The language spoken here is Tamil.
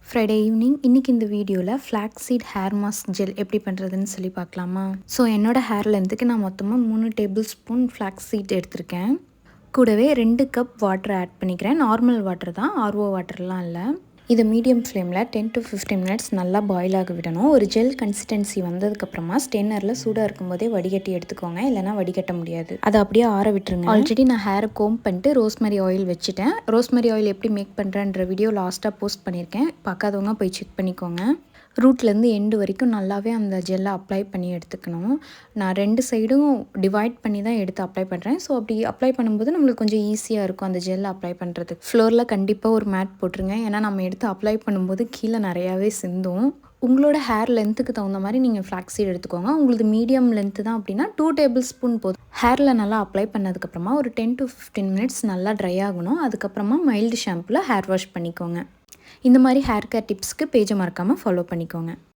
ஃப்ரைடே ஈவினிங் இன்றைக்கி இந்த வீடியோவில் flax seed hair mask gel எப்படி பண்ணுறதுன்னு சொல்லி பார்க்கலாமா. ஸோ என்னோடய ஹேர் லென்த்துக்கு நான் மொத்தமாக 3 டேபிள் ஸ்பூன் ஃப்ளாக்ஸ் சீட் எடுத்திருக்கேன். கூடவே 2 கப் வாட்டர் ஆட் பண்ணிக்கிறேன். நார்மல் வாட்டர் தான், ஆர்ஓ வாட்டர்லாம் இல்லை. இதை மீடியம் ஃப்ளேமில் 10 to 15 மினிட்ஸ் நல்லா பாயில் ஆக விடணும். ஒரு ஜெல் கன்சிஸ்டன்சி வந்ததுக்கப்புறமா ஸ்டெய்னரில் சூடாக இருக்கும்போதே வடிகட்டி எடுத்துக்கோங்க, இல்லைனா வடிகட்ட முடியாது. அதை அப்படியே ஆற விட்டுருங்க. ஆல்ரெடி நான் ஹேரை கோம் பண்ணிட்டு ரோஸ்மெரி ஆயில் வச்சுட்டேன். ரோஸ்மெரி ஆயில் எப்படி மேக் பண்ணுறேன்ற வீடியோ லாஸ்ட்டாக போஸ்ட் பண்ணியிருக்கேன், பார்க்காதவங்க போய் செக் பண்ணிக்கோங்க. ரூட்லேருந்து எண்டு வரைக்கும் நல்லாவே அந்த ஜெல்லை அப்ளை பண்ணி எடுத்துக்கணும். நான் 2 சைடும் டிவைட் பண்ணி தான் எடுத்து அப்ளை பண்ணுறேன். ஸோ அப்படி அப்ளை பண்ணும்போது நம்மளுக்கு கொஞ்சம் ஈஸியாக இருக்கும் அந்த ஜெல்லை அப்ளை பண்ணுறதுக்கு. ஃப்ளோரில் கண்டிப்பாக ஒரு மேட் போட்டுருங்க, ஏன்னா நம்ம எடுத்து அப்ளை பண்ணும்போது கீழே நிறையாவே சிந்தும். உங்களோட ஹேர் லென்த்துக்கு தகுந்த மாதிரி நீங்கள் ஃப்ளாக்ஸ் சீட் எடுத்துக்கோங்க. உங்களுக்கு மீடியம் லென்த்து தான் அப்படின்னா 2 டேபிள் ஸ்பூன் போதும். ஹேரில் நல்லா அப்ளை பண்ணதுக்கப்புறமா ஒரு 10 to 15 மினிட்ஸ் நல்லா ட்ரை ஆகணும். அதுக்கப்புறமா மைல்டு ஷாம்புவில் ஹேர் வாஷ் பண்ணிக்கோங்க. இந்த மாதிரி ஹேர் கேர் டிப்ஸ்க்கு பேஜை மறக்காமல் ஃபாலோ பண்ணிக்கோங்க.